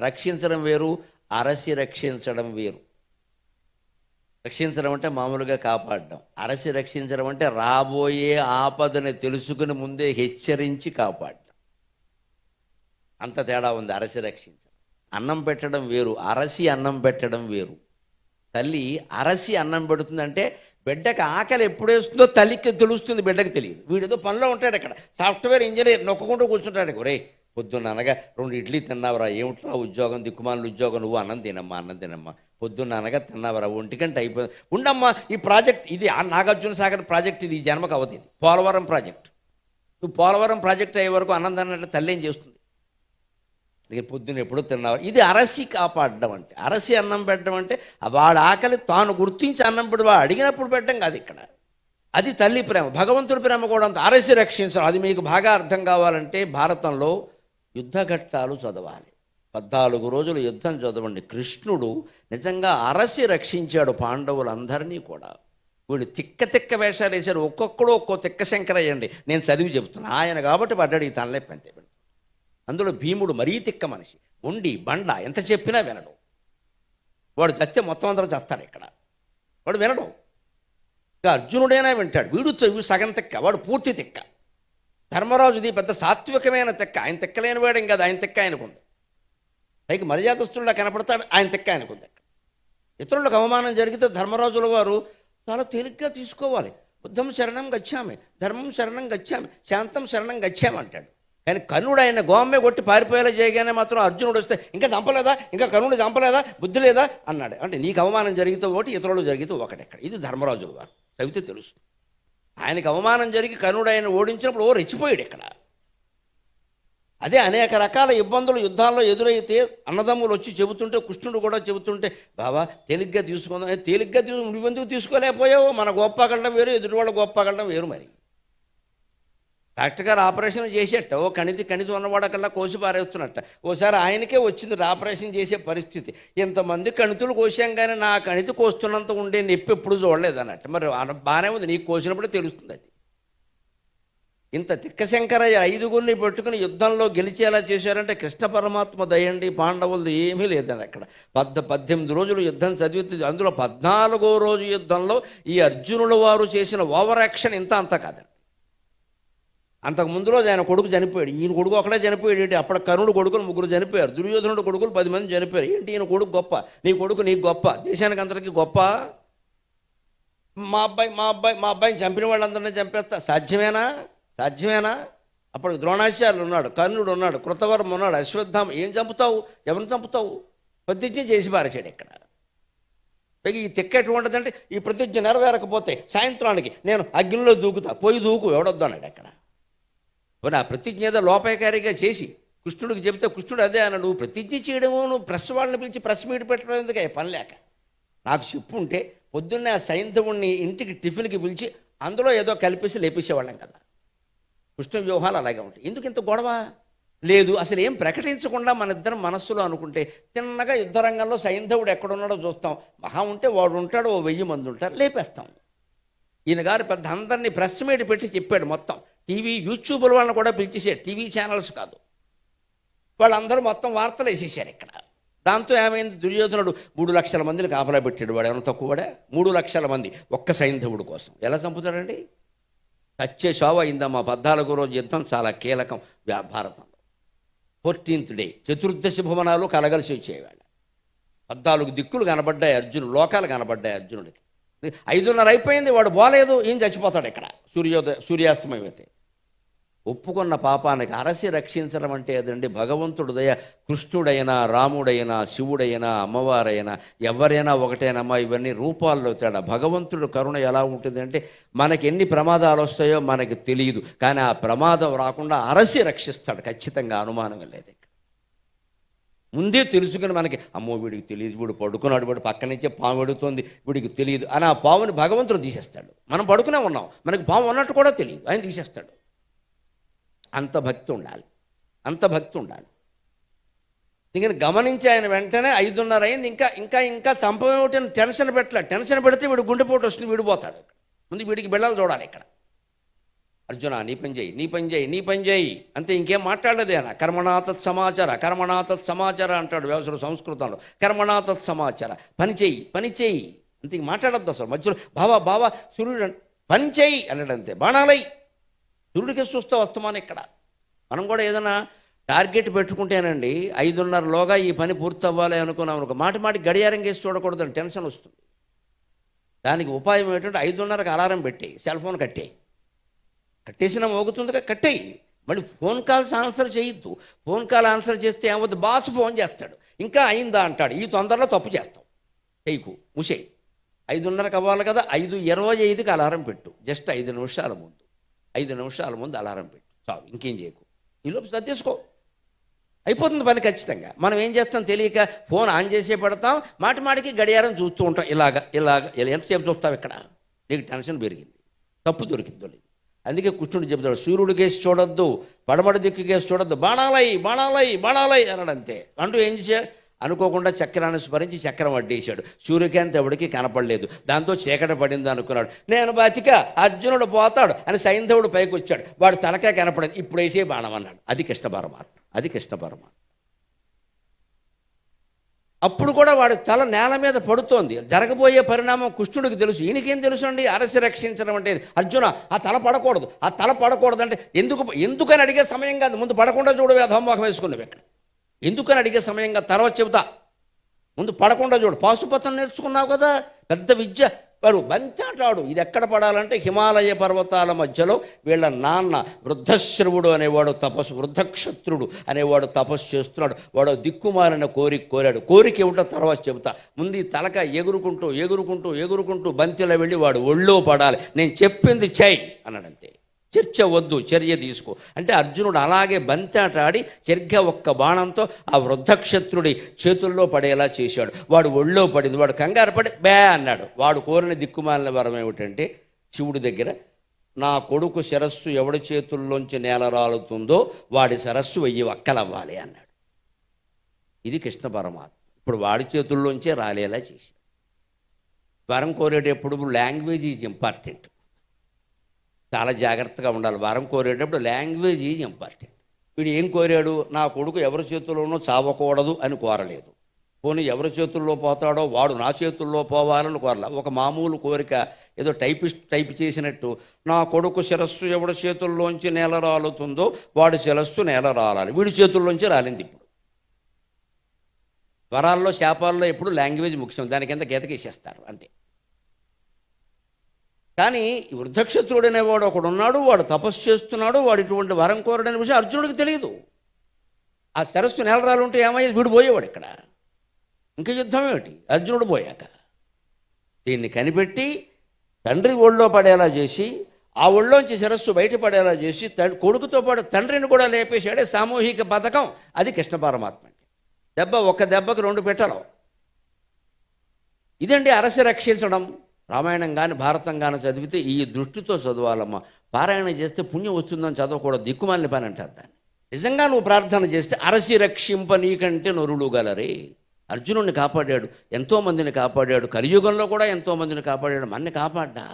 రక్షించడం వేరు, అరసి రక్షించడం వేరు. రక్షించడం అంటే మామూలుగా కాపాడడం, అరసి రక్షించడం అంటే రాబోయే ఆపదని తెలుసుకుని ముందే హెచ్చరించి కాపాడడం. అంత తేడా ఉంది అరసి రక్షించడం. అన్నం పెట్టడం వేరు, అరసి అన్నం పెట్టడం వేరు. తల్లి అరసి అన్నం పెడుతుందంటే బిడ్డకి ఆకలి ఎప్పుడు వేస్తుందో తల్లికి తెలుస్తుంది, బిడ్డకి తెలియదు. వీడేదో పనిలో ఉంటాడు, అక్కడ సాఫ్ట్వేర్ ఇంజనీర్ నొక్కుంటూ కూర్చుంటాడు. ఒరే పొద్దున్న అనగా 2 ఇడ్లీ తిన్నావురా, ఏమిట్రా ఉద్యోగం, దిక్కుమాల ఉద్యోగం, నువ్వు అన్నం తినమ్మా పొద్దున్న అనగా తిన్నావురా, 1 గంట అయిపోయింది, ఉండమ్మా ఈ ప్రాజెక్ట్, ఇది నాగార్జున సాగర్ ప్రాజెక్ట్, ఇది ఈ జన్మకు అవదు, ఇది పోలవరం ప్రాజెక్ట్. నువ్వు పోలవరం ప్రాజెక్ట్ అయ్యే వరకు అన్నం తిన్నట్టు తల్లి ఏం చేస్తుంది? పొద్దున్న ఎప్పుడో తిన్నావు. ఇది అరసి కాపాడడం అంటే. అరసి అన్నం పెట్టడం అంటే వాడు ఆకలి తాను గుర్తించి అన్నం పెడు, వాడు అడిగినప్పుడు పెట్టడం కాదు ఇక్కడ. అది తల్లి ప్రేమ. భగవంతుడి ప్రేమ కూడా అంత. అరసి రక్షించడం, అది మీకు బాగా అర్థం కావాలంటే భారతంలో యుద్ధ ఘట్టాలు చదవాలి. 14 రోజులు యుద్ధం చదవండి. కృష్ణుడు నిజంగా అరసి రక్షించాడు పాండవులందరినీ కూడా. వీడు తిక్క వేషాలు వేశారు, ఒక్కొక్కడు ఒక్కో తిక్క శంకరయ్యండి. నేను చదివి చెబుతున్నా, ఆయన కాబట్టి పడ్డాడు ఈ తనలే పెంతే. అందులో భీముడు మరీ తిక్క మనిషి, ఉండి బండ, ఎంత చెప్పినా వినడు. వాడు చస్తే మొత్తం అందరూ చేస్తాడు ఇక్కడ, వాడు వినడు. ఇంకా అర్జునుడైనా వింటాడు. వీడు సగం తిక్క, వాడు పూర్తి తిక్క. ధర్మరాజుది పెద్ద సాత్వికమైన తిక్క, ఆయన తిక్కలేని వాడేం కాదు, ఆయన తిక్క ఆయనకుంది. పైకి మర్యాదస్తుల్లా కనపడతాడు, ఆయన తిక్క ఆయనకుంది. అక్కడ ఇతరులకు అవమానం జరిగితే ధర్మరాజుల వారు చాలా తేలిగ్గా తీసుకోవాలి. బుద్ధం శరణం గచ్చామి, ధర్మం శరణం గచ్చామి, శాంతం శరణం గచ్చామి అంటాడు. కానీ కర్ణుడు ఆయన గోమ్మే కొట్టి పారిపోయేలా చేయగానే మాత్రం అర్జునుడు వస్తే ఇంకా చంపలేదా, ఇంకా కర్ణుడు చంపలేదా, బుద్ధి లేదా అన్నాడు. అంటే నీకు అవమానం జరిగితే ఒకటి, ఇతరులు జరిగితే ఒకటెక్కడ. ఇది ధర్మరాజులు వారు చదివితే తెలుస్తుంది. ఆయనకు అవమానం జరిగి కర్ణుడు ఆయన ఓడించినప్పుడు రెచ్చిపోయాడు ఇక్కడ. అదే అనేక రకాల ఇబ్బందులు యుద్ధాల్లో ఎదురైతే అన్నదమ్ములు వచ్చి చెబుతుంటే, కృష్ణుడు కూడా చెబుతుంటే, బాబా తేలిగ్గా తీసుకుందాం. తేలిగ్గా నువ్వెందుకు తీసుకోలేకపోయావు? మన గొప్పగలడం వేరు, ఎదుటివాళ్ళ గొప్పగలడం వేరు. మరి డాక్టర్ గారు ఆపరేషన్ చేసేట, ఓ కణితి ఉన్నవాడకల్లా కోసి పారేస్తున్నట్ట. ఓసారి ఆయనకే వచ్చింది ఆపరేషన్ చేసే పరిస్థితి. ఇంతమంది కణితులు కోసాం కానీ నా కణితి కోస్తున్నంత ఉండే నొప్పి ఎప్పుడు చూడలేదు అన్నట్టు. మరి బాగానే ఉంది, నీకు కోసినప్పుడే తెలుస్తుంది అది. ఇంత తిక్కశంకరయ్య 5గురిని పెట్టుకుని యుద్ధంలో గెలిచేలా చేశారంటే కృష్ణ పరమాత్మ దయండి. పాండవులది ఏమీ లేదని అక్కడ 18 రోజులు యుద్ధం చదివితే అందులో 14వ రోజు యుద్ధంలో ఈ అర్జునుల వారు చేసిన ఓవర్ యాక్షన్ ఇంత అంత కాదండి. అంతకు ముందు రోజు ఆయన కొడుకు చనిపోయాడు, ఈయన కొడుకు ఒకడే చనిపోయాడు. ఏంటి అప్పుడు కర్ణుడు కొడుకులు 3 చనిపోయారు, దుర్యోధనుడు కొడుకులు 10 మంది చనిపోయారు. ఏంటి ఈయన కొడుకు గొప్ప, నీ కొడుకు నీకు గొప్ప, దేశానికి అందరికీ గొప్ప? మా అబ్బాయిని చంపిన వాళ్ళందరినీ చంపేస్తా, సాధ్యమేనా? అప్పుడు ద్రోణాచార్యులు ఉన్నాడు, కర్ణుడు ఉన్నాడు, కృతవర్మ ఉన్నాడు, అశ్వత్థామ. ఏం చంపుతావు, ఎవరిని చంపుతావు? ప్రతిజ్ఞ చేసి పారేశాడు ఇక్కడ. ఈ తిక్క ఎటువంటిదంటే, ఈ ప్రతిజ్ఞ నెరవేరకపోతే సాయంత్రానికి నేను అగ్నిలో దూకుతా, పోయి దూకు, ఎవడొద్దు అన్నాడు అక్కడ. ఆ ప్రతిజ్ఞ ఏదో లోపాయకారిగా చేసి కృష్ణుడికి చెబితే కృష్ణుడు అదే అన్నాడు, నువ్వు ప్రతిజ్ఞ చేయడము, నువ్వు ప్రెస్ వాళ్ళని పిలిచి ప్రెస్ మీట్ పెట్టడం ఎందుకే, పని లేక నాకు చెప్పుంటే పొద్దున్నే ఆ సైంధవుణ్ణి ఇంటికి టిఫిన్కి పిలిచి అందులో ఏదో కలిపేసి లేపేసేవాళ్ళం కదా. కృష్ణ వ్యూహాలు అలాగే ఉంటాయి. ఎందుకు ఇంత గొడవ లేదు? అసలు ఏం ప్రకటించకుండా మన ఇద్దరం మనస్సులో అనుకుంటే తిన్నగా యుద్ధరంగంలో సైంధవుడు ఎక్కడున్నాడో చూస్తాం. మహా ఉంటే వాడు ఉంటాడు, ఓ 1000 మంది ఉంటారు, లేపేస్తాం. ఈయన గారు పెద్ద అందరినీ ప్రెస్ మీట్ పెట్టి చెప్పాడు. మొత్తం టీవీ యూట్యూబర్ వాళ్ళని కూడా పిలిచేసాడు, టీవీ ఛానల్స్ కాదు, వాళ్ళందరూ మొత్తం వార్తలు వేసేసారు ఇక్కడ. దాంతో ఏమైంది, దుర్యోధనుడు 3 లక్షల మందిని కాపలా పెట్టాడు. వాడు ఏమైనా తక్కువడా? 3 లక్షల మంది ఒక్క సైంధవుడు కోసం ఎలా చంపుతాడండి? చచ్చే షావు అయిందమ్మా. 14వ రోజు యుద్ధం చాలా కీలకం భారతంలో. 14th డే, చతుర్దశి భువనాలు కలగలిసి వచ్చేవాళ్ళ. 14 దిక్కులు కనబడ్డాయి అర్జునుడు, లోకాలు కనబడ్డాయి అర్జునుడికి. 5:30 అయిపోయింది, వాడు పోలేదు, ఈయన చచ్చిపోతాడు ఇక్కడ సూర్యాస్తమయం అయితే. ఒప్పుకున్న పాపానికి అరసి రక్షించడం అంటే అదండి. భగవంతుడు దయ. కృష్ణుడైనా, రాముడైనా, శివుడైనా, అమ్మవారైనా, ఎవరైనా ఒకటేనమ్మా. ఇవన్నీ రూపాల్లో తేడా. భగవంతుడు కరుణ ఎలా ఉంటుంది అంటే, మనకి ఎన్ని ప్రమాదాలు వస్తాయో మనకి తెలియదు, కానీ ఆ ప్రమాదం రాకుండా అరసి రక్షిస్తాడు ఖచ్చితంగా, అనుమానం లేదు. ముందే తెలుసుకుని మనకి, అమ్మో వీడికి తెలియదు, వీడు పడుకున్నాడు, వీడు పక్క నుంచే పాము ఎడుతోంది, వీడికి తెలియదు అని ఆ పాముని భగవంతుడు తీసేస్తాడు. మనం పడుకునే ఉన్నాం, మనకి పాము ఉన్నట్టు కూడా తెలియదు, ఆయన తీసేస్తాడు. అంత భక్తి ఉండాలి. అందుకని గమనించి ఆయన వెంటనే 5:30 అయింది, ఇంకా చంపమేమిటి టెన్షన్ పెట్టలే. టెన్షన్ పెడితే వీడు గుండెపోటు వస్తుంది, వీడిపోతాడు. ముందు వీడికి బిళ్ళలు చూడాలి ఇక్కడ. అర్జున నీ పని చేయి, నీ పని చేయి, నీ పని చేయి అంతే, ఇంకేం మాట్లాడలేదు ఆయన. కర్మణాతత్ సమాచార, కర్మణాతత్ సమాచార అంటాడు వ్యవసాయ సంస్కృతంలో. కర్మణాతత్ సమాచార, పని చేయి, పని చేయి అంతే, ఇంక మాట్లాడద్దు అసలు. మధ్యలో బావా సూర్యుడు పని చేయి అన్నాడు అంతే. బాణాలై సూర్యుడికి చూస్తూ వస్తామని ఇక్కడ. మనం కూడా ఏదైనా టార్గెట్ పెట్టుకుంటేనండి 5:30లోగా ఈ పని పూర్తి అవ్వాలి అనుకున్నాం అనుకో, మాటి గడియారం కేసి చూడకూడదని టెన్షన్ వస్తుంది. దానికి ఉపాయం ఏంటంటే 5:30కి అలారం పెట్టేయి, సెల్ ఫోన్ కట్టేసినా మోగుతుందిగా, కట్టేయి. మళ్ళీ ఫోన్ కాల్స్ ఆన్సర్ చేయొద్దు. ఫోన్ కాల్ ఆన్సర్ చేస్తే ఏమవుద్దు, బాస్ ఫోన్ చేస్తాడు, ఇంకా అయిందా అంటాడు. ఈ తొందరలో తప్పు చేస్తాం, చేయకు, ముసేయి. 5:30కి అవ్వాలి కదా, 5:25కి అలారం పెట్టు. జస్ట్ 5 నిమిషాల ముందు, 5 నిమిషాల ముందు అలారం పెట్టు చాలు, ఇంకేం చేయకు. ఈలోపు సర్దేసుకో, అయిపోతుంది పని ఖచ్చితంగా. మనం ఏం చేస్తాం తెలియక ఫోన్ ఆన్ చేసే పెడతాం, మాటికి గడియారం చూస్తూ ఉంటాం. ఇలాగ ఎంతసేపు చూస్తాం ఇక్కడ, నీకు టెన్షన్ పెరిగింది, తప్పు దొరికిందో. అందుకే కృష్ణుడు చెబుతాడు, సూర్యుడు కేసి చూడొద్దు, పడమటి దిక్కు కేసి చూడొద్దు, బాణాలై అన్నాడు అంతే. అంటూ ఏం చేశాడు, అనుకోకుండా చక్రాన్ని స్మరించి చక్రం అడ్డేశాడు. సూర్యకాంతి ఎవడికి కనపడలేదు, దాంతో చీకట పడింది అనుకున్నాడు. నేను బతిక, అర్జునుడు పోతాడు అని సైంధవుడు పైకి వచ్చాడు, వాడు తలకే కనపడేది. ఇప్పుడు వేసే బాణం అన్నాడు. అది కృష్ణ పరమాత్మ. అప్పుడు కూడా వాడి తల నేల మీద పడుతోంది. జరగబోయే పరిణామం కృష్ణుడికి తెలుసు, ఈయనకేం తెలుసు అండి. అరసి రక్షించడం అంటే అర్జున ఆ తల పడకూడదు అంటే ఎందుకని అడిగే సమయం కాదు. ముందు పడకుండా చూడు, వేధమోహం వేసుకున్నావు ఇక్కడ. ఎందుకని అడిగే సమయంగా తర్వాత చెబుతా, ముందు పడకుండా చూడు. పాశుపతం నేర్చుకున్నావు కదా, పెద్ద విద్య. వాడు బంతాటాడు. ఇది ఎక్కడ పడాలంటే హిమాలయ పర్వతాల మధ్యలో వీళ్ళ నాన్న వృద్ధశ్రవుడు అనేవాడు వృద్ధక్షత్రుడు అనేవాడు తపస్సు చేస్తున్నాడు. వాడు దిక్కుమాలిన కోరాడు. కోరిక ఏమిటో తర్వాత చెబుతా. ముందు ఈ తలక ఎగురుకుంటూ బంతిలో వెళ్ళి వాడు ఒళ్ళో పడాలి. నేను చెప్పింది చెయ్యి అన్నాడంతే. చర్చ వద్దు, చర్య తీసుకో అంటే అర్జునుడు అలాగే బంతాట ఆడి సరిగ్గా ఒక్క బాణంతో ఆ వృద్ధక్షత్రుడి చేతుల్లో పడేలా చేశాడు. వాడు ఒళ్ళో పడింది. వాడు కంగారు పడి బే అన్నాడు. వాడు కోరిన దిక్కుమాలిన వరం ఏమిటంటే శివుడి దగ్గర, నా కొడుకు శిరస్సు ఎవడి చేతుల్లోంచి నేల రాలుతుందో వాడి శిరస్సు 1000 వక్కలవ్వాలి అన్నాడు. ఇది కృష్ణ పరమాత్మ. ఇప్పుడు వాడి చేతుల్లోంచే రాలేలా చేశాడు. వరం కోరేటప్పుడు లాంగ్వేజ్ ఈజ్ ఇంపార్టెంట్, చాలా జాగ్రత్తగా ఉండాలి. వరం కోరేటప్పుడు లాంగ్వేజ్ ఈజ్ ఇంపార్టెంట్. వీడు ఏం కోరాడు, నా కొడుకు ఎవరి చేతుల్లోనో చావకూడదు అని కోరలేదు. పోనీ ఎవరి చేతుల్లో పోతాడో వాడు నా చేతుల్లో పోవాలని కోరలా. ఒక మామూలు కోరిక, ఏదో టైప్ చేసినట్టు, నా కొడుకు శిరస్సు ఎవడి చేతుల్లోంచి నేల రాలుతుందో వాడి శిరస్సు నేల రాలాలి. వీడి చేతుల్లోంచి రాలింది. ఇప్పుడు వరాల్లో శాపాల్లో ఎప్పుడు లాంగ్వేజ్ ముఖ్యం, దాని కింద గీతకేసేస్తారు అంతే. కానీ వృద్ధక్షత్రుడు అనేవాడు ఒకడున్నాడు, వాడు తపస్సు చేస్తున్నాడు, వాడు ఇటువంటి వరం కోరడనే విషయం అర్జునుడికి తెలియదు. ఆ సరస్సు నేలరాలు ఉంటే ఏమయ్యేది, వీడు పోయేవాడు ఇక్కడ. ఇంకా యుద్ధం ఏమిటి అర్జునుడు పోయాక. దీన్ని కనిపెట్టి తండ్రి ఒళ్ళో పడేలా చేసి, ఆ ఒళ్ళోంచి శిరస్సు బయటపడేలా చేసి కొడుకుతో పాటు తండ్రిని కూడా లేపేశాడే సామూహిక పథకం. అది కృష్ణ పరమాత్మ అంటే. ఒక్క దెబ్బకు 2 పెట్టలు. ఇదండి అరసి రక్షించడం. రామాయణం కానీ భారతం కానీ చదివితే ఈ దృష్టితో చదవాలమ్మా. పారాయణ చేస్తే పుణ్యం వస్తుందని చదవకూడదు, దిక్కుమాలిన పని అంటారు దాన్ని. నిజంగా నువ్వు ప్రార్థన చేస్తే అరసి రక్షింప నీకంటే నొరుడు గలరే. అర్జునుడిని కాపాడాడు, ఎంతోమందిని కాపాడాడు, కలియుగంలో కూడా ఎంతోమందిని కాపాడాడు. మనని కాపాడ్డా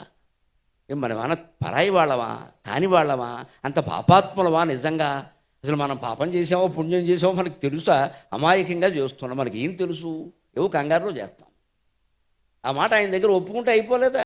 మనం మన పరాయి వాళ్ళమా, కాని వాళ్ళమా, అంత పాపాత్ములమా నిజంగా? అసలు మనం పాపం చేసామో పుణ్యం చేసామో మనకు తెలుసా? అమాయకంగా చేస్తున్నాం, మనకి ఏం తెలుసు? ఏవో కంగారులో చేస్తాం. ఆ మాట ఆయన దగ్గర ఒప్పుకుంటే అయిపోలేదా?